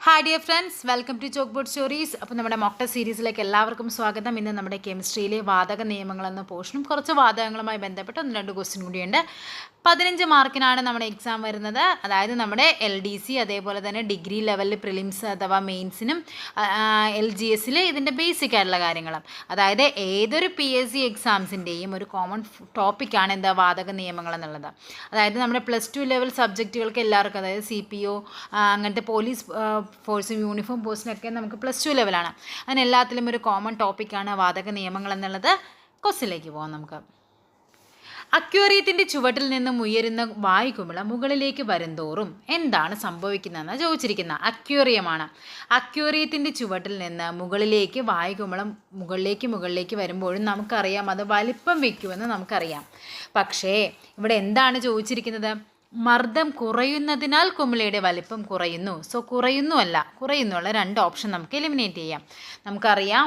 Hi dear friends, welcome to chalk board stories. അപ്പോൾ നമ്മുടെ mock test സീരീസിലേക്ക് എല്ലാവർക്കും സ്വാഗതം. ഇന്ന് നമ്മുടെ കെമിസ്ട്രിയിലെ വാതക നിയമങ്ങൾ എന്ന പോർഷനും കുറച്ച് വാതകങ്ങളുമായി ബന്ധപ്പെട്ട് 1-2 ക്വസ്റ്റ്യൻ കൂടിയുണ്ട്. 15 മാർക്കിനാണ് നമ്മുടെ എക്സാം വരുന്നത്. അതായത് നമ്മുടെ LDC അതേപോലെ തന്നെ ഡിഗ്രി ലെവലിൽ പ്രിലിംസ് അഥവാ മെയിൻസിനും LGSൽ ഇതിൻ്റെ ബേസിക് ആയിട്ടുള്ള കാര്യങ്ങൾ. അതായത് ഏതൊരു PSC എക്സാംസിൻ്റെയും ഒരു കോമൺ ടോപ്പിക്കാണ് എന്താ വാതക നിയമങ്ങൾ എന്നുള്ളത്. അതായത് നമ്മുടെ +2 ലെവൽ സബ്ജക്റ്റുകൾക്ക് എല്ലാവർക്കും, അതായത് CPO അങ്ങനത്തെ പോലീസ് ഫോഴ്സും യൂണിഫോം പോസ്റ്റിനൊക്കെ നമുക്ക് +2 ലെവലാണ്. അതിനെല്ലാത്തിലും ഒരു കോമൺ ടോപ്പിക്കാണ് വാതക നിയമങ്ങൾ എന്നുള്ളത്. ക്വസ്റ്റ്യനിലേക്ക് പോകാം നമുക്ക്. അക്വേറിയത്തിൻ്റെ ചുവട്ടിൽ നിന്നും ഉയരുന്ന വായുകുമിള മുകളിലേക്ക് വരുംതോറും എന്താണ് സംഭവിക്കുന്നതെന്ന് ചോദിച്ചിരിക്കുന്നത്. അക്വേറിയമാണ്. അക്വേറിയത്തിൻ്റെ ചുവട്ടിൽ നിന്ന് മുകളിലേക്ക് വായുകുമിളം മുകളിലേക്ക് വരുമ്പോഴും നമുക്കറിയാം അത് വലിപ്പം വയ്ക്കുമെന്ന് നമുക്കറിയാം. പക്ഷേ ഇവിടെ എന്താണ് ചോദിച്ചിരിക്കുന്നത്? മർദ്ദം കുറയുന്നതിനാൽ കുമിളയുടെ വലിപ്പം കുറയുന്നു. സോ കുറയുന്നുള്ള 2 ഓപ്ഷൻ നമുക്ക് എലിമിനേറ്റ് ചെയ്യാം. നമുക്കറിയാം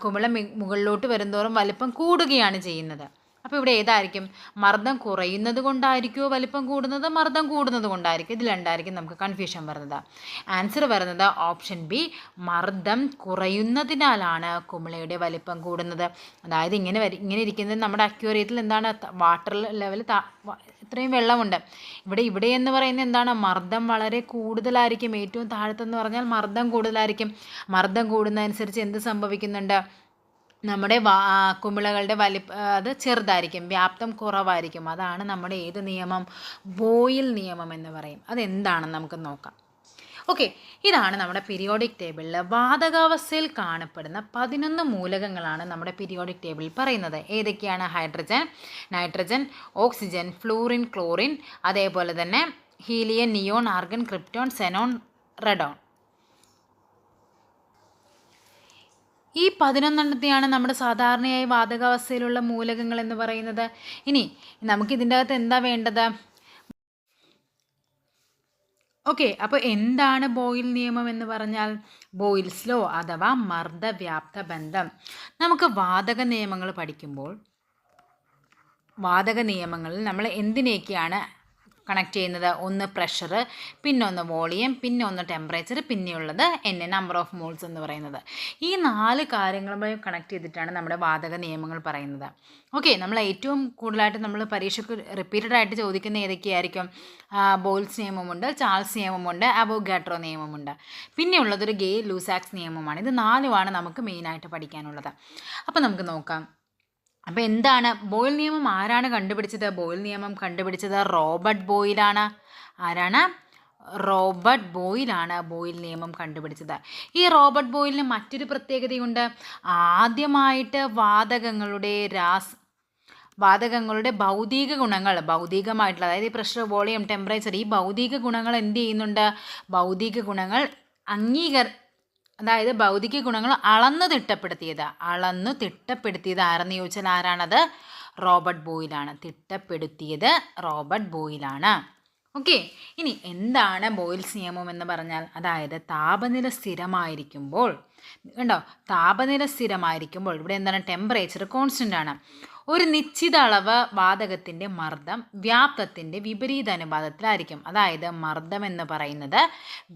കുമിള മുകളിലോട്ട് വരുന്തോറും വലിപ്പം കൂടുകയാണ് ചെയ്യുന്നത്. അപ്പോൾ ഇവിടെ ഏതായിരിക്കും? മർദ്ദം കുറയുന്നത് കൊണ്ടായിരിക്കുമോ വലിപ്പം കൂടുന്നത്, മർദ്ദം കൂടുന്നത് കൊണ്ടായിരിക്കും? ഇതിൽ രണ്ടായിരിക്കും നമുക്ക് കൺഫ്യൂഷൻ വരുന്നത്. ആൻസർ വരുന്നത് ഓപ്ഷൻ ബി, മർദ്ദം കുറയുന്നതിനാലാണ് കുമിളയുടെ വലിപ്പം കൂടുന്നത്. അതായത് ഇങ്ങനെ ഇരിക്കുന്നത് നമ്മുടെ അക്വേറിയത്തിൽ എന്താണ്, വാട്ടർ ലെവൽ ഇത്രയും വെള്ളമുണ്ട്. ഇവിടെ എന്ന് പറയുന്നത് എന്താണ്, മർദ്ദം വളരെ കൂടുതലായിരിക്കും. ഏറ്റവും താഴത്തെന്ന് പറഞ്ഞാൽ മർദ്ദം കൂടുതലായിരിക്കും. മർദ്ദം കൂടുന്നതനുസരിച്ച് എന്ത് സംഭവിക്കുന്നുണ്ട്? നമ്മുടെ കുമിളകളുടെ അത് ചെറുതായിരിക്കും, വ്യാപ്തം കുറവായിരിക്കും. അതാണ് നമ്മുടെ ഏത് നിയമം? ബോയിൽ നിയമം എന്ന് പറയും. അതെന്താണെന്ന് നമുക്ക് നോക്കാം. ഓക്കെ, ഇതാണ് നമ്മുടെ പീരിയോഡിക് ടേബിളിൽ വാതകാവസ്ഥയിൽ കാണപ്പെടുന്ന 11 മൂലകങ്ങളാണ് നമ്മുടെ പീരിയോഡിക് ടേബിളിൽ പറയുന്നത്. ഏതൊക്കെയാണ്? Hydrogen, nitrogen, oxygen, fluorine, chlorine, അതേപോലെ തന്നെ helium, neon, argon, krypton, Zenon, റെഡോൺ. ഈ 11 നമ്മുടെ സാധാരണയായി വാതകാവസ്ഥയിലുള്ള മൂലകങ്ങൾ എന്ന് പറയുന്നത്. ഇനി നമുക്കിതിൻ്റെ അകത്ത് എന്താ വേണ്ടത്? ഓക്കെ, അപ്പോൾ എന്താണ് ബോയിൽ നിയമം എന്ന് പറഞ്ഞാൽ? ബോയിൽസ് ലോ അഥവാ മർദ്ദവ്യാപ്ത ബന്ധം. നമുക്ക് വാതക നിയമങ്ങൾ പഠിക്കുമ്പോൾ വാതക നിയമങ്ങളിൽ നമ്മൾ എന്തിനെയൊക്കെയാണ് കണക്ട് ചെയ്യുന്നത്? ഒന്ന് പ്രഷർ, പിന്നൊന്ന് വോളിയം, പിന്നെ ഒന്ന് ടെമ്പറേച്ചർ, പിന്നെയുള്ളത് നമ്പർ ഓഫ് മോൾസ് എന്ന് പറയുന്നത്. ഈ 4 കാര്യങ്ങളുമായി കണക്ട് ചെയ്തിട്ടാണ് നമ്മുടെ വാതക നിയമങ്ങൾ പറയുന്നത്. ഓക്കെ, നമ്മൾ ഏറ്റവും കൂടുതലായിട്ട് നമ്മൾ പരീക്ഷയ്ക്ക് റിപ്പീറ്റഡ് ആയിട്ട് ചോദിക്കുന്ന ഏതൊക്കെയായിരിക്കും? ബോയിൽസ് നിയമമുണ്ട്, ചാൾസ് നിയമമുണ്ട്, അവോഗാഡ്രോ നിയമമുണ്ട്, പിന്നെയുള്ളതൊരു ഗേ ലൂസാക്സ് നിയമമാണ്. ഇത് 4 നമുക്ക് മെയിനായിട്ട് പഠിക്കാനുള്ളത്. അപ്പോൾ നമുക്ക് നോക്കാം. അപ്പോൾ എന്താണ് ബോയിൽ നിയമം? ആരാണ് കണ്ടുപിടിച്ചത്? ബോയിൽ നിയമം കണ്ടുപിടിച്ചത് റോബർട്ട് ബോയിലാണ്. ആരാണ്? റോബർട്ട് ബോയിലാണ് ബോയിൽ നിയമം കണ്ടുപിടിച്ചത്. ഈ റോബർട്ട് ബോയിലിന് മറ്റൊരു പ്രത്യേകതയുണ്ട്. ആദ്യമായിട്ട് വാതകങ്ങളുടെ ഭൗതിക ഗുണങ്ങൾ, ഭൗതികമായിട്ടുള്ള, അതായത് ഈ പ്രഷർ, വോളിയം, ടെമ്പറേച്ചർ, ഈ ഭൗതിക ഗുണങ്ങൾ എന്ത് ചെയ്യുന്നുണ്ട്? ഭൗതിക ഗുണങ്ങൾ അതായത് ഭൗതിക ഗുണങ്ങൾ അളന്നു തിട്ടപ്പെടുത്തിയത് ആരെന്ന് ചോദിച്ചാൽ ആരാണത്? റോബർട്ട് ബോയിലാണ്. തിട്ടപ്പെടുത്തിയത് റോബർട്ട് ബോയിലാണ്. ഓക്കെ, ഇനി എന്താണ് ബോയിൽസ് നിയമം എന്ന് പറഞ്ഞാൽ? അതായത് താപനില സ്ഥിരമായിരിക്കുമ്പോൾ ഇവിടെ എന്താണ്? ടെമ്പറേച്ചർ കോൺസ്റ്റൻ്റ് ആണ്. ഒരു നിശ്ചിത അളവ് വാതകത്തിൻ്റെ മർദ്ദം വ്യാപ്തത്തിൻ്റെ വിപരീത അനുപാതത്തിലായിരിക്കും. അതായത് മർദ്ദം എന്ന് പറയുന്നത്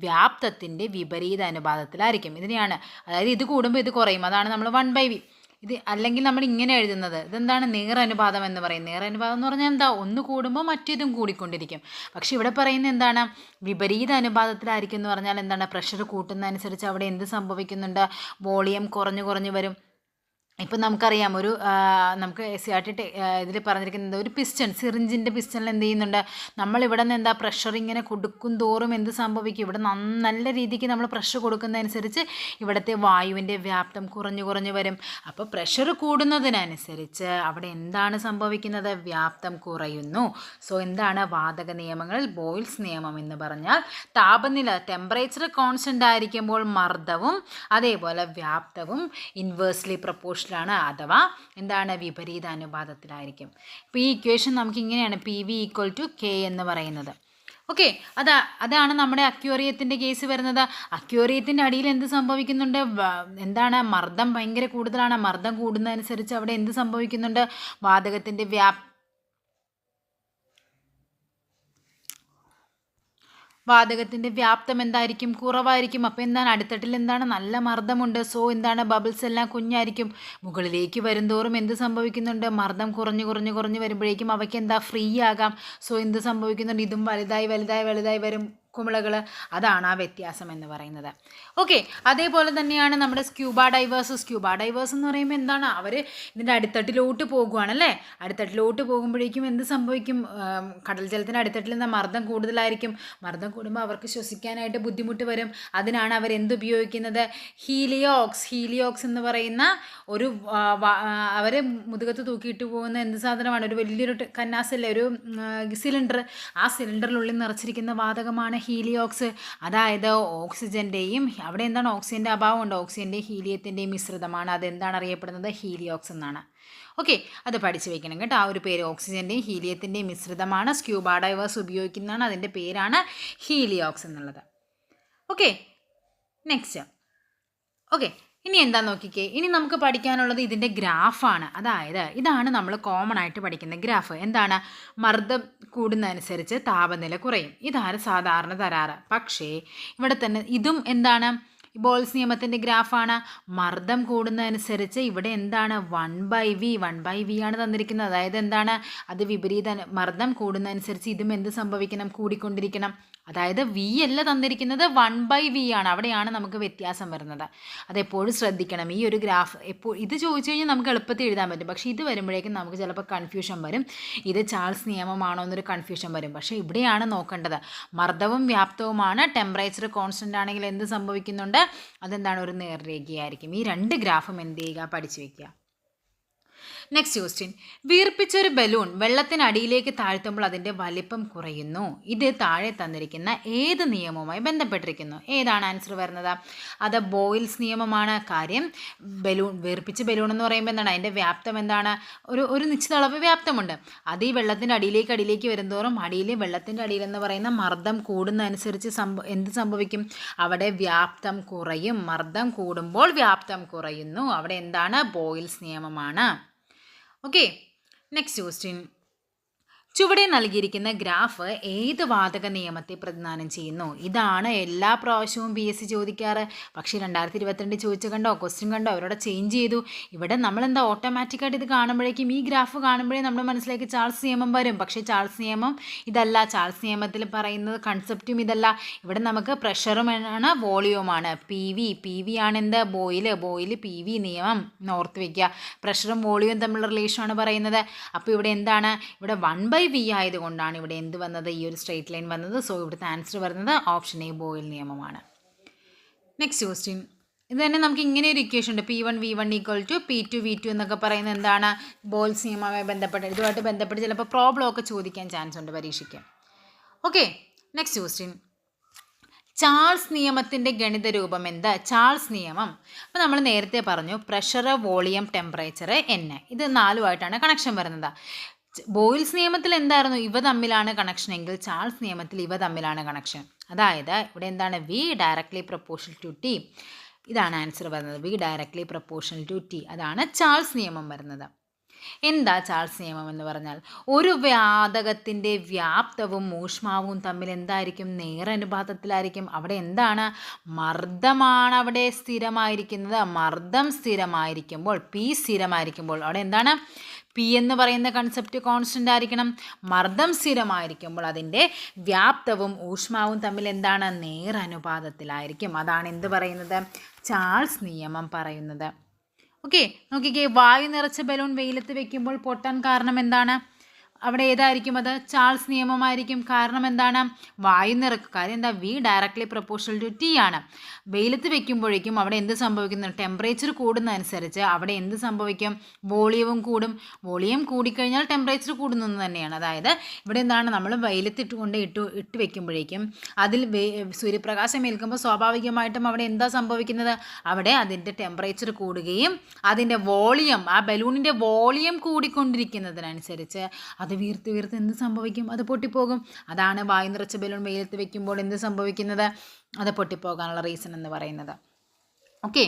വ്യാപ്തത്തിൻ്റെ വിപരീത അനുപാതത്തിലായിരിക്കും. ഇതിനെയാണ്, അതായത് ഇത് കൂടുമ്പോൾ ഇത് കുറയും. അതാണ് നമ്മൾ 1/v. ഇത് അല്ലെങ്കിൽ നമ്മൾ ഇങ്ങനെ എഴുതുന്നത്. ഇതെന്താണ്? നേരനുപാതം എന്ന് പറയും. നേരനുപാതം എന്ന് പറഞ്ഞാൽ എന്താ? ഒന്ന് കൂടുമ്പോൾ മറ്റേതും കൂടിക്കൊണ്ടിരിക്കും. പക്ഷെ ഇവിടെ പറയുന്നത് എന്താണ്? വിപരീത അനുപാതത്തിലായിരിക്കും എന്ന് പറഞ്ഞാൽ എന്താണ്? പ്രഷർ കൂട്ടുന്നതനുസരിച്ച് അവിടെ എന്ത് സംഭവിക്കുന്നുണ്ട്? വോളിയം കുറഞ്ഞു വരും. ഇപ്പം നമുക്കറിയാം, നമുക്ക് SCERT ഇതിൽ പറഞ്ഞിരിക്കുന്നത് ഒരു സിറിഞ്ചിൻ്റെ പിസ്റ്റണിൽ എന്ത് ചെയ്യുന്നുണ്ട്? നമ്മളിവിടെ നിന്ന് എന്താ പ്രഷർ ഇങ്ങനെ കൊടുക്കും തോറും എന്ത് സംഭവിക്കും? ഇവിടെ നല്ല രീതിക്ക് നമ്മൾ പ്രഷർ കൊടുക്കുന്നതനുസരിച്ച് ഇവിടുത്തെ വായുവിൻ്റെ വ്യാപ്തം കുറഞ്ഞു വരും. അപ്പോൾ പ്രഷർ കൂടുന്നതിനനുസരിച്ച് അവിടെ എന്താണ് സംഭവിക്കുന്നത്? വ്യാപ്തം കുറയുന്നു. സോ എന്താണ് വാതക നിയമങ്ങളിൽ ബോയിൽസ് നിയമം എന്ന് പറഞ്ഞാൽ താപനില, ടെമ്പറേച്ചർ കോൺസ്റ്റൻ്റ് ആയിരിക്കുമ്പോൾ മർദ്ദവും അതേപോലെ വ്യാപ്തവും ഇൻവേഴ്സ്ലി പ്രൊപ്പോർഷണൽ ആണ്, അഥവാ എന്താണ്? വിപരീത അനുപാതത്തിലായിരിക്കും. ഇപ്പോൾ ഈ ഇക്വേഷൻ നമുക്ക് ഇങ്ങനെയാണ് PV = K എന്ന് പറയുന്നത്. ഓക്കെ, അതാണ് നമ്മുടെ അക്വേറിയത്തിൻ്റെ കേസ് വരുന്നത്. അക്വേറിയത്തിൻ്റെ അടിയിൽ എന്ത് സംഭവിക്കുന്നുണ്ട്? എന്താണ്? മർദ്ദം ഭയങ്കര കൂടുതലാണ്. മർദ്ദം കൂടുന്നതനുസരിച്ച് അവിടെ എന്ത് സംഭവിക്കുന്നുണ്ട്? വാതകത്തിൻ്റെ വാതകത്തിൻ്റെ വ്യാപ്തം എന്തായിരിക്കും? കുറവായിരിക്കും. അപ്പോൾ എന്താണ്, അടിത്തട്ടിൽ എന്താണ്, നല്ല മർദ്ദമുണ്ട്. സോ എന്താണ്, ബബിൾസ് എല്ലാം കുഞ്ഞായിരിക്കും. മുകളിലേക്ക് വരുന്തോറും എന്ത് സംഭവിക്കുന്നുണ്ട്? മർദ്ദം കുറഞ്ഞ് കുറഞ്ഞ് കുറഞ്ഞ് വരുമ്പോഴേക്കും അവയ്ക്ക് എന്താ, ഫ്രീ ആകാം. സോ എന്ത് സംഭവിക്കുന്നുണ്ട്? ഇതും വലുതായി വലുതായി വലുതായി വരും കുമിളകൾ. അതാണ് ആ വ്യത്യാസം എന്ന് പറയുന്നത്. ഓക്കെ, അതേപോലെ തന്നെയാണ് നമ്മുടെ സ്ക്യൂബ ഡൈവേഴ്സ്. സ്ക്യൂബ ഡൈവേഴ്സ് എന്ന് പറയുമ്പോൾ എന്താണ്, അവർ ഇതിൻ്റെ അടിത്തട്ടിലോട്ട് പോകുകയാണല്ലേ. അടിത്തട്ടിലോട്ട് പോകുമ്പോഴേക്കും എന്ത് സംഭവിക്കും? കടൽ ജലത്തിൻ്റെ അടിത്തട്ടിൽ നിന്ന് മർദ്ദം കൂടുതലായിരിക്കും. മർദ്ദം കൂടുമ്പോൾ അവർക്ക് ശ്വസിക്കാനായിട്ട് ബുദ്ധിമുട്ട് വരും. അതിനാണ് അവർ എന്തുപയോഗിക്കുന്നത്? ഹീലിയോക്സ് എന്ന് പറയുന്ന ഒരു അവർ മുതുകത്ത് തൂക്കിയിട്ട് പോകുന്ന എന്ത് സാധനമാണ്? ഒരു വലിയൊരു കന്നാസല്ലേ, ഒരു സിലിണ്ടർ. ആ സിലിണ്ടറിനുള്ളിൽ നിറച്ചിരിക്കുന്ന വാതകമാണ് ഹീലിയോക്സ്. അതായത് ഓക്സിജൻ്റെയും, അവിടെ എന്താണ്, ഓക്സിജൻ്റെ അഭാവമുണ്ട്. ഓക്സിജൻ്റെയും ഹീലിയത്തിൻ്റെയും മിശ്രിതമാണ്. അതെന്താണ് അറിയപ്പെടുന്നത്? ഹീലിയോക്സ് എന്നാണ്. ഓക്കെ, അത് പഠിച്ചു വെക്കണം കേട്ടോ. ആ ഒരു പേര് ഓക്സിജൻ്റെയും ഹീലിയത്തിൻ്റെയും മിശ്രിതമാണ്. സ്ക്യൂബ ഡൈവേഴ്സ് ഉപയോഗിക്കുന്നതാണ്. അതിൻ്റെ പേരാണ് ഹീലിയോക്സ് എന്നുള്ളത്. Okay, next. ഓക്കെ, ഇനി എന്താ നോക്കിക്കേ. ഇനി നമുക്ക് പഠിക്കാനുള്ളത് ഇതിൻ്റെ ഗ്രാഫാണ്. അതായത് ഇതാണ് നമ്മൾ കോമൺ ആയിട്ട് പഠിക്കുന്ന ഗ്രാഫ്. എന്താണ്? മർദ്ദം കൂടുന്നതനുസരിച്ച് താപനില കുറയും. ഇതാണ് സാധാരണ തരാറ്. പക്ഷേ ഇവിടെ തന്നെ ഇതും എന്താണ്, ബോൾസ് നിയമത്തിൻ്റെ ഗ്രാഫാണ്. മർദ്ദം കൂടുന്നതനുസരിച്ച് ഇവിടെ എന്താണ്, 1/v ആണ് തന്നിരിക്കുന്നത്. അതായത് എന്താണ്, അത് വിപരീത മർദ്ദം കൂടുന്നതനുസരിച്ച് ഇതും എന്ത് സംഭവിക്കണം? കൂടിക്കൊണ്ടിരിക്കണം. അതായത് v അല്ല തന്നിരിക്കുന്നത്, 1/v ആണ്. അവിടെയാണ് നമുക്ക് വ്യത്യാസം വരുന്നത്. അതെപ്പോഴും ശ്രദ്ധിക്കണം. ഈ ഒരു ഗ്രാഫ് ഇത് ചോദിച്ചു കഴിഞ്ഞാൽ നമുക്ക് എളുപ്പത്തിൽ എഴുതാൻ പറ്റും. പക്ഷേ ഇത് വരുമ്പോഴേക്കും നമുക്ക് ചിലപ്പോൾ കൺഫ്യൂഷൻ വരും. ഇത് ചാൾസ് നിയമമാണോ എന്നൊരു കൺഫ്യൂഷൻ വരും. പക്ഷേ ഇവിടെയാണ് നോക്കേണ്ടത്. മർദ്ദവും വ്യാപ്തവുമാണ്. ടെമ്പറേച്ചർ കോൺസ്റ്റൻ്റ് ആണെങ്കിൽ എന്ത് സംഭവിക്കുന്നുണ്ട്? അതെന്താണ്, ഒരു നേർരേഖയായിരിക്കും. ഈ രണ്ട് ഗ്രാഫും എന്ത് ചെയ്യുക? പഠിച്ചു വയ്ക്കുക. Next question. വീർപ്പിച്ചൊരു ബലൂൺ വെള്ളത്തിനടിയിലേക്ക് താഴ്ത്തുമ്പോൾ അതിൻ്റെ വലിപ്പം കുറയുന്നു. ഇത് താഴെ തന്നിരിക്കുന്ന ഏത് നിയമവുമായി ബന്ധപ്പെട്ടിരിക്കുന്നു? ഏതാണ് ആൻസർ വരുന്നത്? അത് ബോയിൽസ് നിയമമാണ്. കാര്യം വീർപ്പിച്ച ബലൂൺ എന്ന് പറയുമ്പോൾ എന്താണ്, അതിൻ്റെ വ്യാപ്തം എന്താണ്? ഒരു നിശ്ചിത അളവ് വ്യാപ്തമുണ്ട്. അത് ഈ വെള്ളത്തിൻ്റെ അടിയിലേക്ക് വരുന്തോറും വെള്ളത്തിൻ്റെ അടിയിൽ എന്ന് പറയുന്ന മർദ്ദം കൂടുന്നതനുസരിച്ച് എന്ത് സംഭവിക്കും? അവിടെ വ്യാപ്തം കുറയും. മർദ്ദം കൂടുമ്പോൾ വ്യാപ്തം കുറയുന്നു. അവിടെ എന്താണ്? ബോയിൽസ് നിയമമാണ്. Okay, next question. ചുവടെ നൽകിയിരിക്കുന്ന ഗ്രാഫ് ഏത് വാതക നിയമത്തെ പ്രതിനിധാനം ചെയ്യുന്നു? ഇതാണ് എല്ലാ പ്രാവശ്യവും PSC ചോദിക്കാറ്. പക്ഷേ 2022 ചോദിച്ച കണ്ടോ, ക്വസ്റ്റ്യൻ കണ്ടോ, അവരോട് ചേഞ്ച് ചെയ്തു. ഇവിടെ നമ്മളെന്താ, ഓട്ടോമാറ്റിക്കായിട്ട് ഇത് കാണുമ്പോഴേക്കും, ഈ ഗ്രാഫ് കാണുമ്പോഴേ നമ്മുടെ മനസ്സിലേക്ക് ചാൾസ് നിയമം വരും. പക്ഷേ ചാൾസ് നിയമം ഇതല്ല. ചാൾസ് നിയമത്തിൽ പറയുന്നത് കൺസെപ്റ്റും ഇതല്ല. ഇവിടെ നമുക്ക് പ്രഷറും ആണ്, വോളിയവുമാണ്. പി വി ആണ് എന്ത്? ബോയിൽ PV നിയമം ഓർത്ത് വയ്ക്കുക. പ്രഷറും വോളിയവും തമ്മിലുള്ള റിലേഷനാണ് പറയുന്നത്. അപ്പോൾ ഇവിടെ എന്താണ്, ഇവിടെ 1/v ആയതുകൊണ്ടാണ് ഇവിടെ എന്ത് വന്നത്? ഈ ഒരു സ്ട്രെയിറ്റ് ലൈൻ വന്നത്. സോ ഇവിടുത്തെ ആൻസർ വരുന്നത് ഓപ്ഷൻ എ, ബോയിൽ നിയമമാണ്. Next question. ഇത് തന്നെ നമുക്ക് ഇങ്ങനെ ഒരു ഇക്വേഷൻ ഉണ്ട്. P1 V1 = P2 V2 എന്നൊക്കെ പറയുന്നത് എന്താണ്? ബോയിൽസ് നിയമവുമായി ബന്ധപ്പെട്ട്, ഇതുമായിട്ട് ബന്ധപ്പെട്ട് ചിലപ്പോൾ പ്രോബ്ലം ഒക്കെ ചോദിക്കാൻ ചാൻസ് ഉണ്ട് പരീക്ഷയ്ക്ക്. Okay, next question. ചാൾസ് നിയമത്തിൻ്റെ ഗണിത രൂപം എന്താ? ചാൾസ് നിയമം, അപ്പോൾ നമ്മൾ നേരത്തെ പറഞ്ഞു, പ്രഷർ, വോളിയം, ടെമ്പറേച്ചർ, N. ഇത് നാലുമായിട്ടാണ് കണക്ഷൻ വരുന്നത്. ബോയിൽസ് നിയമത്തിൽ എന്തായിരുന്നു? ഇവ തമ്മിലാണ് കണക്ഷൻ എങ്കിൽ ചാൾസ് നിയമത്തിൽ ഇവ തമ്മിലാണ് കണക്ഷൻ. അതായത് ഇവിടെ എന്താണ്? V directly proportional to T. ഇതാണ് ആൻസർ വരുന്നത്. V directly proportional to T. അതാണ് ചാൾസ് നിയമം വരുന്നത്. എന്താ ചാൾസ് നിയമം എന്ന് പറഞ്ഞാൽ, ഒരു വാതകത്തിൻ്റെ വ്യാപ്തവും ഊഷ്മാവും തമ്മിൽ എന്തായിരിക്കും? നേരനുപാതത്തിലായിരിക്കും. അവിടെ എന്താണ്? മർദ്ദമാണ് അവിടെ സ്ഥിരമായിരിക്കുന്നത്. മർദ്ദം സ്ഥിരമായിരിക്കുമ്പോൾ, P സ്ഥിരമായിരിക്കുമ്പോൾ അവിടെ എന്താണ്? P എന്ന് പറയുന്ന കൺസെപ്റ്റ് കോൺസ്റ്റൻ്റ് ആയിരിക്കണം. മർദ്ദം സ്ഥിരമായിരിക്കുമ്പോൾ അതിൻ്റെ വ്യാപ്തവും ഊഷ്മാവും തമ്മിൽ എന്താണ്? നേരനുപാതത്തിലായിരിക്കും. അതാണ് എന്ത് പറയുന്നത്? ചാൾസ് നിയമം പറയുന്നത്. ഓക്കെ, നോക്കിക്കേ. വായു നിറച്ച ബലൂൺ വെയിലത്ത് വെക്കുമ്പോൾ പൊട്ടാൻ കാരണം എന്താണ്? അവിടെ ഏതായിരിക്കും? അത് ചാൾസ് നിയമമായിരിക്കും. കാരണം എന്താണ്? വായു നിറക്കുക. കാര്യം എന്താ? V directly proportional to T ആണ്. വെയിലത്ത് വെക്കുമ്പോഴേക്കും അവിടെ എന്ത് സംഭവിക്കുന്നു? ടെമ്പറേച്ചർ കൂടുന്നതനുസരിച്ച് അവിടെ എന്ത് സംഭവിക്കും? വോളിയവും കൂടും. വോളിയം കൂടിക്കഴിഞ്ഞാൽ ടെമ്പറേച്ചർ കൂടുന്നത് തന്നെയാണ്. അതായത് ഇവിടെ എന്താണ്? നമ്മൾ വെയിലത്ത് ഇട്ട് വെക്കുമ്പോഴേക്കും അതിൽ സൂര്യപ്രകാശം ഏൽക്കുമ്പോൾ സ്വാഭാവികമായിട്ടും അവിടെ എന്താ സംഭവിക്കുന്നത്? അവിടെ അതിൻ്റെ ടെമ്പറേച്ചർ കൂടുകയും അതിൻ്റെ വോളിയം, ആ ബലൂണിൻ്റെ വോളിയം കൂടിക്കൊണ്ടിരിക്കുന്നതിനനുസരിച്ച് അത് വീർത്ത് എന്ത് സംഭവിക്കും? അത് പൊട്ടിപ്പോകും. അതാണ് വായു നിറച്ച ബലൂൺ വെയിലത്ത് വെക്കുമ്പോൾ എന്ത് സംഭവിക്കുന്നത്? അത് പൊട്ടിപ്പോകാനുള്ള റീസൺ എന്ന് പറയുന്നത്. ഓക്കെ,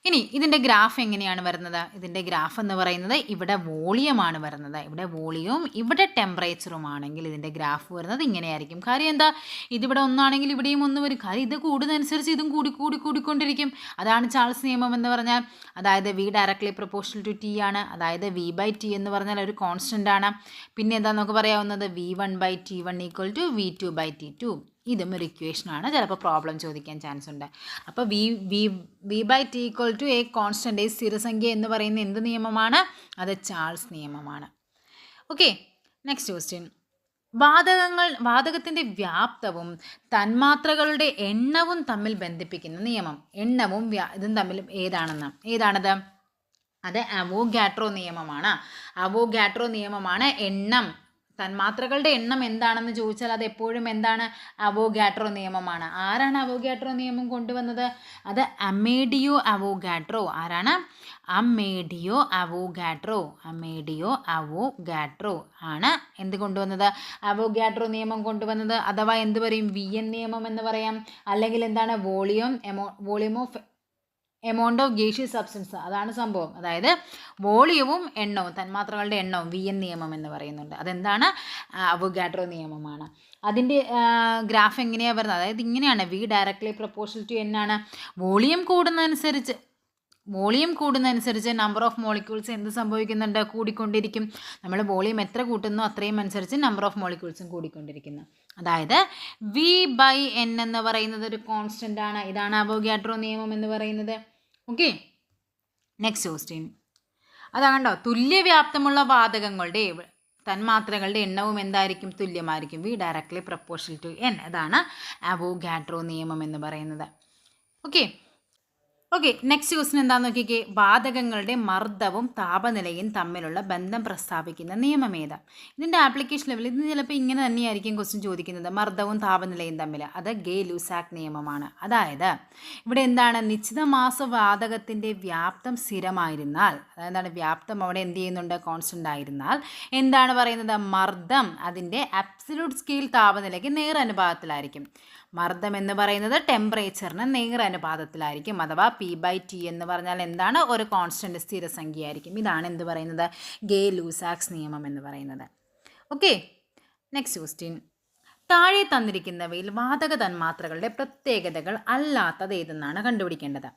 ഇനി ഇതിൻ്റെ ഗ്രാഫ് എങ്ങനെയാണ് വരുന്നത്? ഇതിൻ്റെ ഗ്രാഫ് എന്ന് പറയുന്നത് ഇവിടെ വോളിയമാണ് വരുന്നത്. ഇവിടെ വോളിയവും ഇവിടെ ടെമ്പറേച്ചറും ആണെങ്കിൽ ഇതിൻ്റെ ഗ്രാഫ് വരുന്നത് ഇങ്ങനെയായിരിക്കും. കാര്യം എന്താ? ഇതിവിടെ ഒന്നാണെങ്കിൽ ഇവിടെയും ഒന്ന് വരും. കാര്യം ഇത് കൂടുന്നതനുസരിച്ച് ഇതും കൂടിക്കൊണ്ടിരിക്കും. അതാണ് ചാൾസ് നിയമം എന്ന് പറഞ്ഞാൽ. അതായത് V directly proportional to T ആണ്. അതായത് വി ബൈ ടി എന്ന് പറഞ്ഞാൽ ഒരു കോൺസ്റ്റൻ്റ് ആണ്. പിന്നെ എന്താ നമുക്ക് പറയാവുന്നത്? V1/T1 = V2/T2. ഇതും ഒരു ഇക്വേഷനാണ്. ചിലപ്പോൾ പ്രോബ്ലം ചോദിക്കാൻ ചാൻസ് ഉണ്ട്. അപ്പോൾ V/T = എ കോൺസ്റ്റൻ്റ് സ്ഥിരസംഖ്യ എന്ന് പറയുന്ന എന്ത് നിയമമാണ്? അത് ചാൾസ് നിയമമാണ്. Okay, next question. വാതകത്തിൻ്റെ വ്യാപ്തവും തന്മാത്രകളുടെ എണ്ണവും തമ്മിൽ ബന്ധിപ്പിക്കുന്ന നിയമം. എണ്ണവും ഇതും തമ്മിൽ ഏതാണത്? അത് അവോഗാഡ്രോ നിയമമാണ്. അവോഗാഡ്രോ നിയമമാണ് എണ്ണം. തന്മാത്രകളുടെ എണ്ണം എന്താണെന്ന് ചോദിച്ചാൽ അത് എപ്പോഴും എന്താണ്? അവോഗാഡ്രോ നിയമമാണ്. ആരാണ് അവോഗാഡ്രോ നിയമം കൊണ്ടുവന്നത്? അത് അമേഡിയോ അവോഗാഡ്രോ. ആരാണ്? അമേഡിയോ അവോഗാഡ്രോ ആണ് എന്ത് കൊണ്ടുവന്നത്? അവോഗാഡ്രോ നിയമം കൊണ്ടുവന്നത്. അഥവാ എന്ത് പറയും? VN നിയമം എന്ന് പറയാം. അല്ലെങ്കിൽ എന്താണ്? Volume of amount of gaseous substance. അതാണ് സംഭവം. അതായത് വോളിയവും എണ്ണവും, തന്മാത്രകളുടെ എണ്ണവും VN നിയമം എന്ന് പറയുന്നുണ്ട്. അതെന്താണ്? അവോഗാഡ്രോ നിയമമാണ്. അതിൻ്റെ ഗ്രാഫ് എങ്ങനെയാണ് വരുന്നത്? അതായത് ഇങ്ങനെയാണ്. V directly proportional to N ആണ്. വോളിയം കൂടുന്നതനുസരിച്ച് നമ്പർ ഓഫ് മോളിക്യൂൾസ് എന്ത് സംഭവിക്കുന്നുണ്ട്? കൂടിക്കൊണ്ടിരിക്കും. നമ്മൾ വോളിയം എത്ര കൂട്ടുന്നു അത്രയും അനുസരിച്ച് നമ്പർ ഓഫ് മോളിക്യൂൾസും കൂടിക്കൊണ്ടിരിക്കുന്നു. അതായത് V/N എന്ന് പറയുന്നത് ഒരു കോൺസ്റ്റൻ്റ് ആണ്. ഇതാണ് അവോഗാഡ്രോ നിയമം എന്ന് പറയുന്നത്. Okay, next question. അതാ കണ്ടോ? തുല്യവ്യാപ്തമുള്ള വാതകങ്ങളുടെ തന്മാത്രകളുടെ എണ്ണവും എന്തായിരിക്കും? തുല്യമായിരിക്കും. V directly proportional to N. അതാണ് അവോഗാഡ്രോ നിയമം എന്ന് പറയുന്നത്. ഓക്കെ, നെക്സ്റ്റ് ക്വസ്റ്റ്യൻ എന്താണെന്ന് നോക്കിക്കേ. വാതകങ്ങളുടെ മർദ്ദവും താപനിലയും തമ്മിലുള്ള ബന്ധം പ്രസ്താവിക്കുന്ന നിയമം ഏതാ? ഇതിൻ്റെ ആപ്ലിക്കേഷൻ ലെവലിൽ ഇത് ചിലപ്പോൾ ഇങ്ങനെ തന്നെയായിരിക്കും ക്വസ്റ്റ്യൻ ചോദിക്കുന്നത്. മർദ്ദവും താപനിലയും തമ്മിൽ. അത് ഗേ-ലൂസാക്ക് നിയമമാണ്. അതായത് ഇവിടെ എന്താണ്? നിശ്ചിത മാസ വാതകത്തിൻ്റെ വ്യാപ്തം സ്ഥിരമായിരുന്നാൽ, അതെന്താണ്? വ്യാപ്തം അവിടെ എന്ത് ചെയ്യുന്നുണ്ട്? കോൺസ്റ്റൻ്റ് ആയിരുന്നാൽ എന്താണ് പറയുന്നത്? മർദ്ദം അതിൻ്റെ അബ്സല്യൂട്ട് സ്കെയിൽ താപനിലയ്ക്ക് നേരനുപാതത്തിലായിരിക്കും. മർദ്ദം എന്ന് പറയുന്നത് ടെമ്പറേച്ചറിന് നേരനുപാതത്തിലായിരിക്കും. അഥവാ P/T എന്ന് പറഞ്ഞാൽ എന്താണ്? ഒരു കോൺസ്റ്റൻ്റ് സ്ഥിരസംഖ്യയായിരിക്കും. ഇതാണ് എന്ത് പറയുന്നത്? ഗേ-ലൂസാക്സ് നിയമം എന്ന് പറയുന്നത്. Okay, next question. താഴെ തന്നിരിക്കുന്നവയിൽ വാതക തന്മാത്രകളുടെ പ്രത്യേകതകൾ അല്ലാത്തത് ഏതെന്നാണ് കണ്ടുപിടിക്കേണ്ടത്.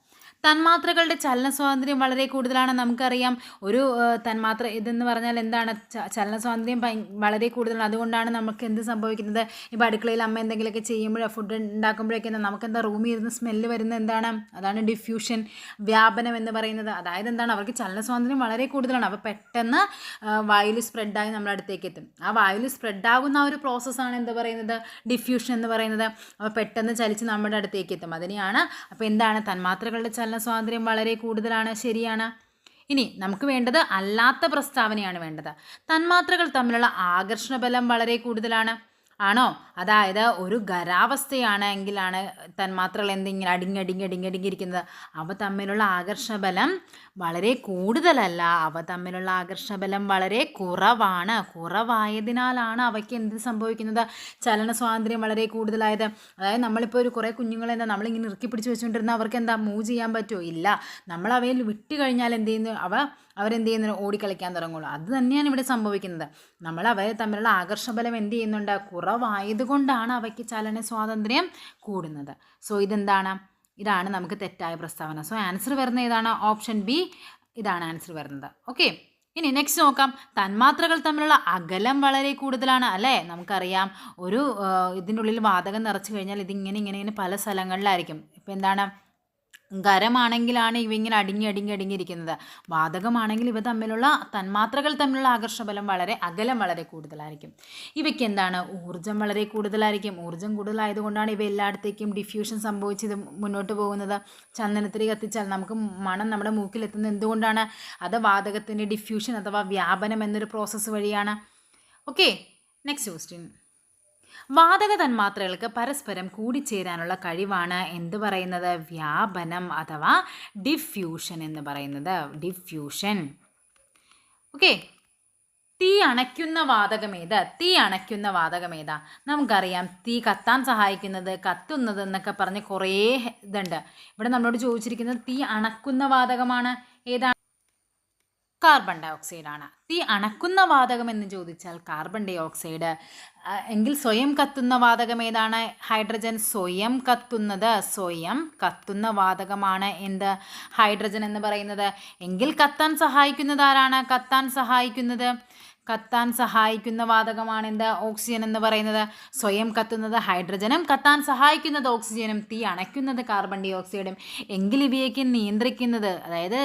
തന്മാത്രകളുടെ ചലന സ്വാതന്ത്ര്യം വളരെ കൂടുതലാണ്. നമുക്കറിയാം ഒരു തന്മാത്ര ഇതെന്ന് പറഞ്ഞാൽ എന്താണ്? ചലന സ്വാതന്ത്ര്യം വളരെ കൂടുതലാണ്. അതുകൊണ്ടാണ് നമുക്ക് എന്ത് സംഭവിക്കുന്നത്? ഇപ്പോൾ അടുക്കളയിൽ അമ്മ എന്തെങ്കിലുമൊക്കെ ചെയ്യുമ്പോഴോ ഫുഡ് ഉണ്ടാക്കുമ്പോഴൊക്കെ നമുക്കെന്താ റൂമിൽ ഇരുന്ന് സ്മെല്ല് വരുന്നത് എന്താണ്? അതാണ് ഡിഫ്യൂഷൻ, വ്യാപനം എന്ന് പറയുന്നത്. അതായത് എന്താണ്? അവർക്ക് ചലന സ്വാതന്ത്ര്യം വളരെ കൂടുതലാണ്. അപ്പോൾ പെട്ടെന്ന് വായുവിൽ സ്പ്രെഡായി നമ്മുടെ അടുത്തേക്ക് എത്തും. ആ വായുവിൽ സ്പ്രെഡാകുന്ന ആ ഒരു പ്രോസസ്സാണ് എന്ത് പറയുന്നത്? ഡിഫ്യൂഷൻ എന്ന് പറയുന്നത്. അപ്പോൾ പെട്ടെന്ന് ചലിച്ച് നമ്മുടെ അടുത്തേക്ക് എത്തും. അതിനെയാണ്. അപ്പോൾ എന്താണ്? തന്മാത്രകളുടെ ചലന സ്വാതന്ത്ര്യം വളരെ കൂടുതലാണ്. ശരിയാണ്. ഇനി നമുക്ക് വേണ്ടത് അല്ലാത്ത പ്രസ്താവനയാണ് വേണ്ടത്. തന്മാത്രകൾ തമ്മിലുള്ള ആകർഷണ ബലം വളരെ കൂടുതലാണ്. ആണോ? അതായത് ഒരു ഖരാവസ്ഥയാണെങ്കിലാണ് തന്മാത്രകൾ എന്തിങ്ങനെ അടിങ്ങടിങ്ങിരിക്കുന്നത്. അവ തമ്മിലുള്ള ആകർഷണബലം വളരെ കൂടുതലല്ല. അവ തമ്മിലുള്ള ആകർഷണബലം വളരെ കുറവാണ്. കുറവായതിനാലാണ് അവയ്ക്ക് എന്ത് സംഭവിക്കുന്നത്? ചലന സ്വാതന്ത്ര്യം വളരെ കൂടുതലായത്. അതായത് നമ്മളിപ്പോൾ ഒരു കുറേ കുഞ്ഞുങ്ങളെ നമ്മളിങ്ങനെ ഇറുക്കി പിടിച്ച് വെച്ചുകൊണ്ടിരുന്നാൽ അവർക്ക് എന്താ മൂവ് ചെയ്യാൻ പറ്റുമോ? ഇല്ല. നമ്മൾ അവയിൽ വിട്ട് കഴിഞ്ഞാൽ എന്ത് ചെയ്യുന്നു? അവരെന്ത് ചെയ്യുന്നു? ഓടിക്കളിക്കാൻ തുടങ്ങുള്ളൂ. അത് തന്നെയാണ് ഇവിടെ സംഭവിക്കുന്നത്. നമ്മൾ അവരെ തമ്മിലുള്ള ആകർഷബലം എന്ത് ചെയ്യുന്നുണ്ട്? കുറവായതുകൊണ്ടാണ് അവയ്ക്ക് ചലന സ്വാതന്ത്ര്യം കൂടുന്നത്. സോ ഇതാണ് നമുക്ക് തെറ്റായ പ്രസ്താവന. സോ ആൻസർ വരുന്നത് ഏതാണ്? Option B. ഇതാണ് ആൻസർ വരുന്നത്. ഓക്കെ, ഇനി നെക്സ്റ്റ് നോക്കാം. തന്മാത്രകൾ തമ്മിലുള്ള അകലം വളരെ കൂടുതലാണ് അല്ലേ? നമുക്കറിയാം ഒരു ഇതിൻ്റെ ഉള്ളിൽ വാതകം നിറച്ച് കഴിഞ്ഞാൽ ഇതിങ്ങനെ പല സ്ഥലങ്ങളിലായിരിക്കും. ഇപ്പം എന്താണ്? ഖരമാണെങ്കിലാണ് ഇവ ഇങ്ങനെ അടിങ്ങിയിരിക്കുന്നത്. വാതകമാണെങ്കിൽ തന്മാത്രകൾ തമ്മിലുള്ള ആകർഷബലം അകലം വളരെ കൂടുതലായിരിക്കും. ഇവയ്ക്ക് എന്താണ്? ഊർജ്ജം വളരെ കൂടുതലായിരിക്കും. ഊർജ്ജം കൂടുതലായതുകൊണ്ടാണ് ഇവ എല്ലായിടത്തേക്കും ഡിഫ്യൂഷൻ സംഭവിച്ചത് മുന്നോട്ട് പോകുന്നത്. ചന്ദനത്തിരി കത്തിച്ചാൽ നമുക്ക് മണം നമ്മുടെ മൂക്കിലെത്തുന്നത് എന്തുകൊണ്ടാണ്? അത് വാതകത്തിൻ്റെ ഡിഫ്യൂഷൻ അഥവാ വ്യാപനം എന്നൊരു പ്രോസസ്സ് വഴിയാണ്. Okay, next question. വാതക തന്മാത്രകൾക്ക് പരസ്പരം കൂടിച്ചേരാനുള്ള കഴിവാണ് എന്ത് പറയുന്നത്? വ്യാപനം അഥവാ ഡിഫ്യൂഷൻ എന്ന് പറയുന്നത്. ഡിഫ്യൂഷൻ. ഓക്കെ, തീ അണയ്ക്കുന്ന വാതകമേത്? തീ അണയ്ക്കുന്ന വാതകമേതാ? നമുക്കറിയാം തീ കത്താൻ സഹായിക്കുന്നത്, കത്തുന്നത് എന്നൊക്കെ പറഞ്ഞ് കുറേ ഇതുണ്ട്. ഇവിടെ നമ്മളോട് ചോദിച്ചിരിക്കുന്നത് തീ അണക്കുന്ന വാതകമാണ്. ഏതാണ്? കാർബൺ ഡൈ ഓക്സൈഡാണ്. തീ അണക്കുന്ന വാതകം എന്ന് ചോദിച്ചാൽ കാർബൺ ഡൈ ഓക്സൈഡ്. എങ്കിൽ സ്വയം കത്തുന്ന വാതകം ഏതാണ്? ഹൈഡ്രജൻ. സ്വയം കത്തുന്ന വാതകമാണ് എന്ത്? ഹൈഡ്രജൻ എന്ന് പറയുന്നത്. എങ്കിൽ കത്താൻ സഹായിക്കുന്നത് ആരാണ്? കത്താൻ സഹായിക്കുന്ന വാതകമാണ് എന്ത്? ഓക്സിജൻ എന്ന് പറയുന്നത്. സ്വയം കത്തുന്നത് ഹൈഡ്രജനും കത്താൻ സഹായിക്കുന്നത് ഓക്സിജനും, തീ അണയ്ക്കുന്നത് കാർബൺ ഡൈ ഓക്സൈഡും. എങ്കിൽ ഇവയൊക്കെ നിയന്ത്രിക്കുന്നത്, അതായത്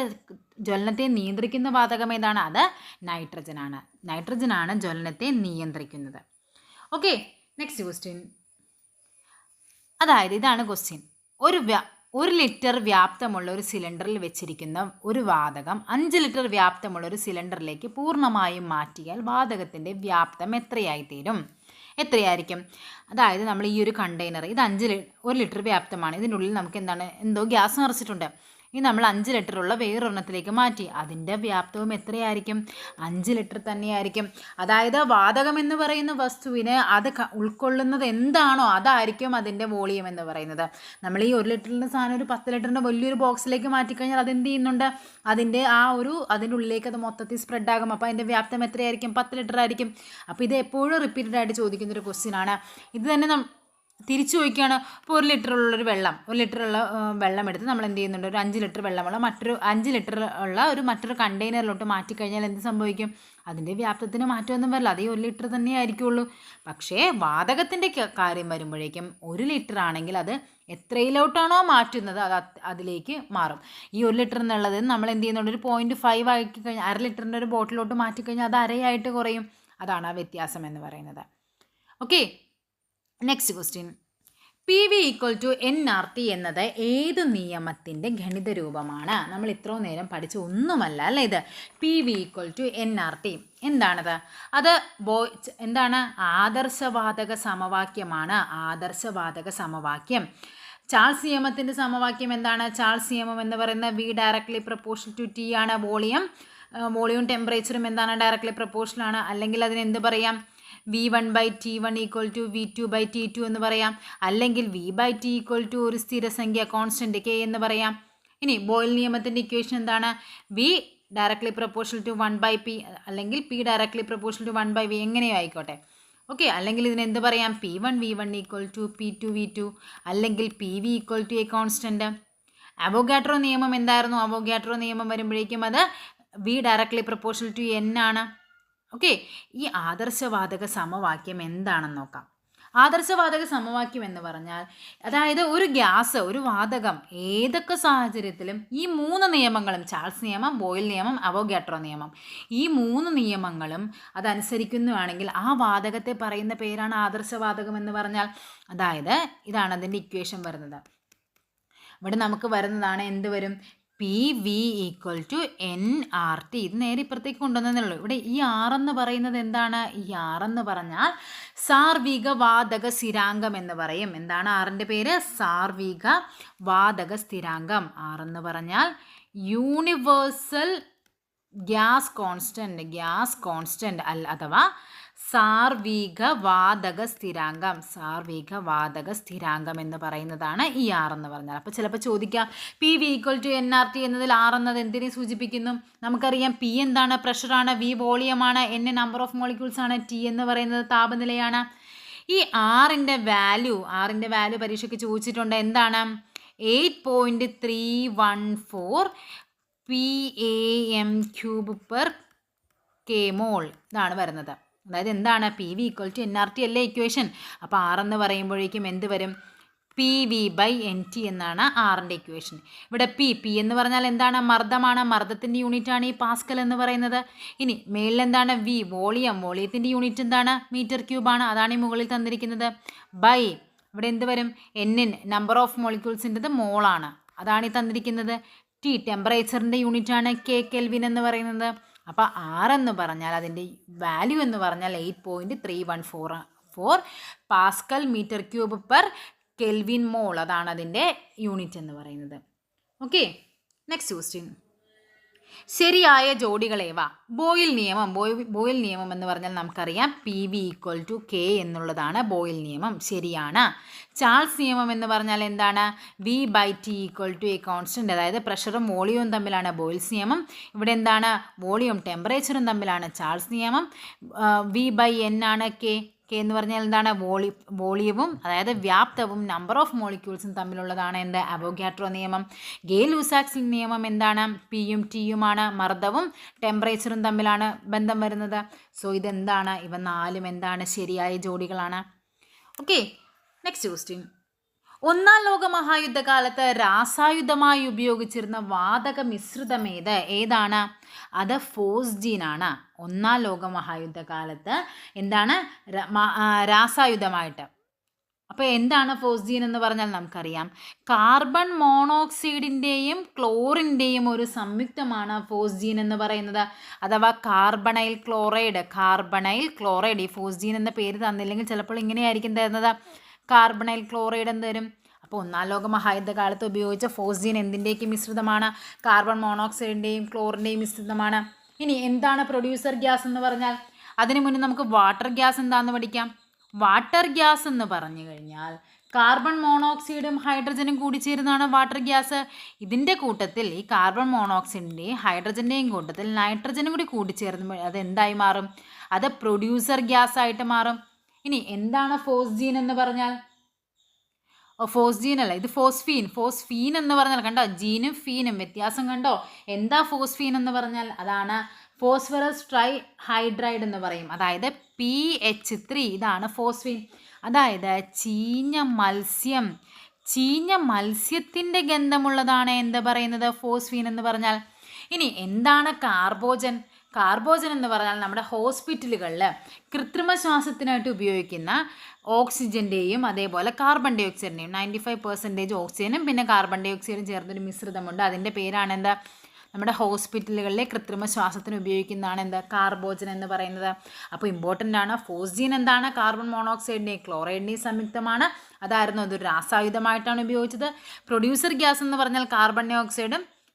ജ്വലനത്തെ നിയന്ത്രിക്കുന്ന വാതകം ഏതാണ്? അത് നൈട്രജനാണ്. നൈട്രജനാണ് ജ്വലനത്തെ നിയന്ത്രിക്കുന്നത്. Okay, next question. അതായത് ഇതാണ് ക്വസ്റ്റ്യൻ. ഒരു ലിറ്റർ വ്യാപ്തമുള്ള ഒരു സിലിണ്ടറിൽ വെച്ചിരിക്കുന്ന ഒരു വാതകം 5 ലിറ്റർ വ്യാപ്തമുള്ള ഒരു സിലിണ്ടറിലേക്ക് പൂർണ്ണമായും മാറ്റിയാൽ വാതകത്തിൻ്റെ വ്യാപ്തം എത്രയായിരിക്കും? അതായത് നമ്മൾ ഈ ഒരു കണ്ടെയ്നർ, ഇത് 1 ലിറ്റർ വ്യാപ്തമാണ്. ഇതിനുള്ളിൽ നമുക്ക് എന്തോ ഗ്യാസ് നിറച്ചിട്ടുണ്ട്. ഈ നമ്മൾ 5 ലിറ്ററുള്ള വേറൊരെണ്ണത്തിലേക്ക് മാറ്റി. അതിൻ്റെ വ്യാപ്തവും എത്രയായിരിക്കും? 5 ലിറ്റർ തന്നെയായിരിക്കും. അതായത് വാതകം എന്ന് പറയുന്ന വസ്തുവിന് അത് ഉൾക്കൊള്ളുന്നത് എന്താണോ അതായിരിക്കും അതിൻ്റെ വോളിയം എന്ന് പറയുന്നത്. നമ്മൾ ഈ 1 ലിറ്ററിൻ്റെ സാധനം ഒരു 10 ലിറ്ററിൻ്റെ വലിയൊരു ബോക്സിലേക്ക് മാറ്റിക്കഴിഞ്ഞാൽ അതെന്ത് ചെയ്യുന്നുണ്ട്? അതിൻ്റെ അതിൻ്റെ ഉള്ളിലേക്ക് അത് മൊത്തത്തിൽ സ്പ്രെഡാകും. അപ്പോൾ അതിൻ്റെ വ്യാപ്തം എത്രയായിരിക്കും? 10 ലിറ്റർ ആയിരിക്കും. അപ്പോൾ ഇത് എപ്പോഴും റിപ്പീറ്റഡ് ആയിട്ട് ചോദിക്കുന്നൊരു ക്വസ്റ്റ്യനാണ്. ഇത് തന്നെ തിരിച്ചു ചോദിക്കുകയാണ്. ഇപ്പോൾ 1 ലിറ്ററുള്ളൊരു വെള്ളം എടുത്ത് നമ്മൾ എന്ത് ചെയ്യുന്നുണ്ട്? ഒരു 5 ലിറ്റർ വെള്ളമുള്ള 5 ലിറ്റർ ഉള്ള മറ്റൊരു കണ്ടെയ്നറിലോട്ട് മാറ്റിക്കഴിഞ്ഞാൽ എന്ത് സംഭവിക്കും? അതിൻ്റെ വ്യാപ്തത്തിന് മാറ്റമൊന്നും വരില്ല, അതേ 1 ലിറ്റർ തന്നെ ആയിരിക്കുള്ളൂ. പക്ഷേ വാതകത്തിൻ്റെ കാര്യം വരുമ്പോഴേക്കും 1 ലിറ്റർ ആണെങ്കിൽ അത് എത്രയിലോട്ടാണോ മാറ്റുന്നത് അത് അതിലേക്ക് മാറും. ഈ 1 ലിറ്റർ എന്നുള്ളത് നമ്മൾ എന്ത് ചെയ്യുന്നുണ്ട്? ഒരു 0.5 ആക്കി കഴിഞ്ഞാൽ 1/2 ലിറ്ററിൻ്റെ ഒരു ബോട്ടിലോട്ട് മാറ്റിക്കഴിഞ്ഞാൽ അത് അരയായിട്ട് കുറയും. അതാണ് ആ വ്യത്യാസം എന്ന് പറയുന്നത്. Okay, next question. PV = nRT എന്നത് ഏത് നിയമത്തിൻ്റെ ഗണിത രൂപമാണ്? നമ്മൾ ഇത്രയും നേരം പഠിച്ച ഒന്നുമല്ല അല്ലേ ഇത്. PV = nRT എന്താണത്? അത് എന്താണ്? ആദർശവാതക സമവാക്യമാണ്. ആദർശവാതക സമവാക്യം. ചാൾസ് നിയമത്തിൻ്റെ സമവാക്യം എന്താണ്? ചാൾസ് നിയമം എന്ന് പറയുന്നത് V directly proportional to T ആണ്. വോളിയം ടെമ്പറേച്ചറും എന്താണ്? ഡയറക്ട്ലി പ്രൊപ്പോർഷണൽ ആണ്. അല്ലെങ്കിൽ അതിന് എന്ത് പറയാം? V1/T1 = V2/T2 എന്ന് പറയാം. അല്ലെങ്കിൽ V/T = ഒരു സ്ഥിരസംഖ്യ കോൺസ്റ്റന്റ് K എന്ന് പറയാം. ഇനി ബോയിൽ നിയമത്തിൻ്റെ ഇക്വേഷൻ എന്താണ്? V directly proportional to 1/P അല്ലെങ്കിൽ P directly proportional to 1/V, എങ്ങനെയോ ആയിക്കോട്ടെ. ഓക്കെ, അല്ലെങ്കിൽ ഇതിന് എന്ത് പറയാം? P1V1 = P2V2 അല്ലെങ്കിൽ PV = a കോൺസ്റ്റന്റ്. അവോഗാഡ്രോ നിയമം എന്തായിരുന്നു? അവോഗാഡ്രോ നിയമം വരുമ്പോഴേക്കും അത് V directly proportional to N ആണ്. ഓക്കെ, ഈ ആദർശവാതക സമവാക്യം എന്താണെന്ന് നോക്കാം. ആദർശവാതക സമവാക്യം എന്ന് പറഞ്ഞാൽ, അതായത് ഒരു ഗ്യാസ്, ഒരു വാതകം ഏതൊക്കെ സാഹചര്യത്തിലും ഈ 3 നിയമങ്ങളും, ചാൾസ് നിയമം, ബോയിൽ നിയമം, അവോഗാഡ്രോ നിയമം, ഈ 3 നിയമങ്ങളും അതനുസരിക്കുന്നതാണെങ്കിൽ ആ വാതകത്തെ പറയുന്ന പേരാണ് ആദർശവാതകം എന്ന് പറഞ്ഞാൽ. അതായത് ഇതാണ് അതിൻ്റെ ഇക്വേഷൻ വരുന്നത്. ഇവിടെ നമുക്ക് വരുന്നതാണ് എന്ത് വരും? PV = nRT. ഇത് നേരെ ഇപ്പുറത്തേക്ക് കൊണ്ടുവന്നേ ഉള്ളൂ. ഇവിടെ ഈ R എന്ന് പറയുന്നത് എന്താണ്? ഈ R എന്ന് പറഞ്ഞാൽ സാർവിക വാതക സ്ഥിരാങ്കം എന്ന് പറയും. എന്താണ് ആറിൻ്റെ പേര്? സാർവിക വാതക സ്ഥിരാങ്കം. R എന്ന് പറഞ്ഞാൽ യൂണിവേഴ്സൽ ഗ്യാസ് കോൺസ്റ്റന്റ് അഥവാ സാർവിക വാതക സ്ഥിരാങ്കം എന്ന് പറയുന്നതാണ് ഈ R എന്ന് പറഞ്ഞാൽ. അപ്പോൾ ചിലപ്പോൾ ചോദിക്കാം PV = nRT എന്നതിൽ R എന്നത് എന്തിനെ സൂചിപ്പിക്കുന്നു? നമുക്കറിയാം P എന്താണ്? പ്രഷറാണ്. V വോളിയമാണ്. N number of molecules ആണ്. T എന്ന് പറയുന്നത് താപനിലയാണ്. ഈ ആറിൻ്റെ വാല്യൂ പരീക്ഷയ്ക്ക് ചോദിച്ചിട്ടുണ്ട്. എന്താണ്? 8.314 PAM³ ഇതാണ് വരുന്നത്. അതായത് എന്താണ്? PV = nRT അല്ലേ ഇക്വേഷൻ. അപ്പോൾ R എന്ന് പറയുമ്പോഴേക്കും എന്ത് വരും? PV/NT എന്നാണ് ആറിൻ്റെ ഇക്വേഷൻ. ഇവിടെ P എന്ന് പറഞ്ഞാൽ എന്താണ്? മർദ്ദമാണ്. മർദ്ദത്തിൻ്റെ യൂണിറ്റാണ് ഈ പാസ്കൽ എന്ന് പറയുന്നത്. ഇനി മേളിൽ എന്താണ്? V വോളിയത്തിൻ്റെ യൂണിറ്റ് എന്താണ്? m³ ആണ്. അതാണ് ഈ മുകളിൽ തന്നിരിക്കുന്നത്. ബൈ ഇവിടെ എന്ത് വരും? N നമ്പർ ഓഫ് മോളിക്യൂൾസിൻ്റെത് മോളാണ്. അതാണ് ഈ തന്നിരിക്കുന്നത്. T ടെമ്പറേച്ചറിൻ്റെ യൂണിറ്റാണ്. K കെൽവിൻ എന്ന് പറയുന്നത്. അപ്പോൾ R എന്ന് പറഞ്ഞാൽ അതിൻ്റെ വാല്യൂ എന്ന് പറഞ്ഞാൽ 8.314 പാസ്കൽ m³/Kelvin മോൾ. അതാണ് അതിൻ്റെ യൂണിറ്റ് എന്ന് പറയുന്നത്. Okay, next question. ശരിയായ ജോഡികളേവ? ബോയിൽ നിയമം. ബോയിൽ നിയമം എന്ന് പറഞ്ഞാൽ നമുക്കറിയാം PV = K എന്നുള്ളതാണ് ബോയിൽ നിയമം. ശരിയാണ്. ചാൾസ് നിയമം എന്ന് പറഞ്ഞാൽ എന്താണ്? V/T = a constant. അതായത് പ്രഷറും വോളിയവും തമ്മിലാണ് ബോയിൽസ് നിയമം. ഇവിടെ എന്താണ്? വോളിയം ടെമ്പറേച്ചറും തമ്മിലാണ് ചാൾസ് നിയമം. V/N ആണ് K എന്ന് പറഞ്ഞാൽ എന്താണ്? വോളിയവും അതായത് വ്യാപ്തവും നമ്പർ ഓഫ് മോളിക്യൂൾസും തമ്മിലുള്ളതാണ് എന്ത്? അവോഗാഡ്രോ നിയമം. ഗേ-ലൂസാക്സ് നിയമം എന്താണ്? P-യും T-യുമാണ്. മർദ്ദവും ടെമ്പറേച്ചറും തമ്മിലാണ് ബന്ധം വരുന്നത്. സോ ഇതെന്താണ്? ഇവ 4ഉം എന്താണ്? ശരിയായ ജോഡികളാണ്. Okay, next question. ഒന്നാം ലോക മഹായുദ്ധകാലത്ത് രാസായുധമായി ഉപയോഗിച്ചിരുന്ന വാതക മിശ്രിതമേത്? ഏതാണ്? അത് ഫോസ്ജീനാണ്. ഒന്നാം ലോക മഹായുദ്ധകാലത്ത് എന്താണ്? രാസായുധമായിട്ട്. അപ്പോൾ എന്താണ് ഫോസ്ജീൻ എന്ന് പറഞ്ഞാൽ നമുക്കറിയാം, കാർബൺ മോണോക്സൈഡിൻ്റെയും ക്ലോറിൻ്റെയും ഒരു സംയുക്തമാണ് ഫോസ്ജീൻ എന്ന് പറയുന്നത്. അഥവാ കാർബണൈൽ ക്ലോറൈഡ്. ഈ ഫോസ്ജീൻ എന്ന പേര് തന്നില്ലെങ്കിൽ ചിലപ്പോൾ ഇങ്ങനെയായിരിക്കും തരുന്നത്, കാർബണൈൽ ക്ലോറൈഡ് എന്ന് തരും. അപ്പോൾ ഒന്നാം ലോക മഹായുദ്ധകാലത്ത് ഉപയോഗിച്ച ഫോസ്ജീൻ എന്തിൻ്റെയൊക്കെ മിശ്രിതമാണ്? കാർബൺ മോണോക്സൈഡിൻ്റെയും ക്ലോറിൻ്റെയും മിശ്രിതമാണ്. ഇനി എന്താണ് പ്രൊഡ്യൂസർ ഗ്യാസ് എന്ന് പറഞ്ഞാൽ? അതിനു മുന്നേ നമുക്ക് വാട്ടർ ഗ്യാസ് എന്താണെന്ന് പഠിക്കാം. വാട്ടർ ഗ്യാസ് എന്ന് പറഞ്ഞു കഴിഞ്ഞാൽ കാർബൺ മോണോക്സൈഡും ഹൈഡ്രജനും കൂടി ചേരുന്നതാണ് വാട്ടർ ഗ്യാസ്. ഇതിൻ്റെ കൂട്ടത്തിൽ ഈ കാർബൺ മോണോക്സൈഡിൻ്റെയും ഹൈഡ്രജൻ്റെയും കൂട്ടത്തിൽ നൈട്രജനും കൂടി കൂടിച്ചേർന്ന് അത് എന്തായി മാറും? അത് പ്രൊഡ്യൂസർ ഗ്യാസ് ആയിട്ട് മാറും. ഇനി എന്താണ് ഫോസ്ജീൻ എന്ന് പറഞ്ഞാൽ? ഫോസ്ജീൻ അല്ല, ഇത് ഫോസ്ഫീൻ എന്ന് പറഞ്ഞാൽ കണ്ടോ, ജീനും ഫീനും വ്യത്യാസം കണ്ടോ? എന്താ ഫോസ്ഫീൻ എന്ന് പറഞ്ഞാൽ? അതാണ് ഫോസ്ഫറസ് ട്രൈ ഹൈഡ്രൈഡ് എന്ന് പറയും. അതായത് PH3. ഇതാണ് ഫോസ്ഫീൻ. അതായത് ചീഞ്ഞ മത്സ്യത്തിൻ്റെ ഗന്ധമുള്ളതാണ് എന്ത് പറയുന്നത്? ഫോസ്ഫീൻ എന്ന് പറഞ്ഞാൽ. ഇനി എന്താണ് കാർബോജൻ എന്ന് പറഞ്ഞാൽ നമ്മുടെ ഹോസ്പിറ്റലുകളിൽ കൃത്രിമ ശ്വാസത്തിനായിട്ട് ഉപയോഗിക്കുന്ന ഓക്സിജൻ്റെയും അതേപോലെ കാർബൺ ഡൈ ഓക്സൈഡിൻ്റെയും 95% ഓക്സിജനും പിന്നെ കാർബൺ ഡൈ ഓക്സൈഡും ചേർന്നൊരു മിശ്രിതമുണ്ട്. അതിൻ്റെ പേരാണ് എന്താ? നമ്മുടെ ഹോസ്പിറ്റലുകളിലെ കൃത്രിമ ശ്വാസത്തിന് ഉപയോഗിക്കുന്നതാണ് എന്താ? കാർബോജൻ എന്ന് പറയുന്നത്. അപ്പോൾ ഇമ്പോർട്ടൻ്റ് ആണ്. ഫോസ്ജീൻ എന്താണ്? കാർബൺ മോണോക്സൈഡിൻ്റെയും ക്ലോറൈഡിൻ്റെയും സംയുക്തമാണ്. അതായിരുന്നു അതൊരു രാസായുധമായിട്ടാണ് ഉപയോഗിച്ചത്. പ്രൊഡ്യൂസർ ഗ്യാസ് എന്ന് പറഞ്ഞാൽ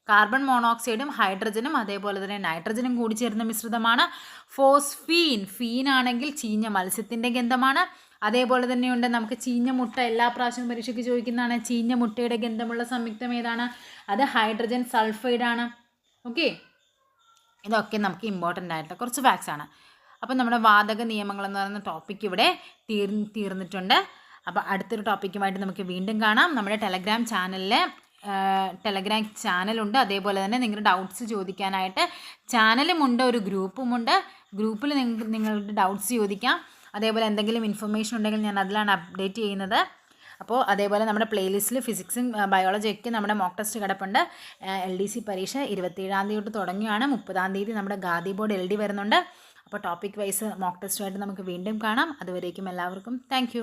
കാർബൺ മോണോക്സൈഡും ഹൈഡ്രജനും അതേപോലെ തന്നെ നൈട്രജനും കൂടി ചേർന്ന മിശ്രിതമാണ് ഫീൻ ആണെങ്കിൽ ചീഞ്ഞ മത്സ്യത്തിൻ്റെ ഗന്ധമാണ്. അതേപോലെ തന്നെയുണ്ട് നമുക്ക് ചീഞ്ഞ മുട്ട, എല്ലാ പ്രാവശ്യവും പരീക്ഷയ്ക്ക് ചോദിക്കുന്നതാണ്. ചീഞ്ഞ മുട്ടയുടെ ഗന്ധമുള്ള സംയുക്തം ഏതാണ്? അത് ഹൈഡ്രജൻ സൾഫൈഡ് ആണ്. ഓക്കെ, ഇതൊക്കെ നമുക്ക് ഇമ്പോർട്ടൻ്റ് ആയിട്ടുള്ള കുറച്ച് ഫാക്ട്സ് ആണ്. അപ്പോൾ നമ്മുടെ വാതക നിയമങ്ങൾ എന്ന് പറയുന്ന ടോപ്പിക്ക് ഇവിടെ തീർന്നിട്ടുണ്ട്. അപ്പോൾ അടുത്തൊരു ടോപ്പിക്കുമായിട്ട് നമുക്ക് വീണ്ടും കാണാം. നമ്മുടെ ടെലഗ്രാം ചാനലുണ്ട്. അതേപോലെ തന്നെ നിങ്ങളുടെ ഡൗട്ട്സ് ചോദിക്കാനായിട്ട് ചാനലുമുണ്ട്, ഒരു ഗ്രൂപ്പുമുണ്ട്. ഗ്രൂപ്പിൽ നിങ്ങളുടെ ഡൗട്ട്സ് ചോദിക്കാം. അതേപോലെ എന്തെങ്കിലും ഇൻഫർമേഷൻ ഉണ്ടെങ്കിൽ ഞാൻ അതിലാണ് അപ്ഡേറ്റ് ചെയ്യുന്നത്. അപ്പോൾ അതേപോലെ നമ്മുടെ പ്ലേലിസ്റ്റിൽ ഫിസിക്സും ബയോളജിയൊക്കെ നമ്മുടെ മോക്ക് ടെസ്റ്റ് കിടപ്പുണ്ട്. LDC പരീക്ഷ 27-ാം തീയതി തൊട്ട് തുടങ്ങിയാണ്. 30-ാം തീയതി നമ്മുടെ ഗാദി ബോർഡ് LD വരുന്നുണ്ട്. അപ്പോൾ ടോപ്പിക് വൈസ് മോക്ക് ടെസ്റ്റുമായിട്ട് നമുക്ക് വീണ്ടും കാണാം. അതുവരേക്കും എല്ലാവർക്കും താങ്ക്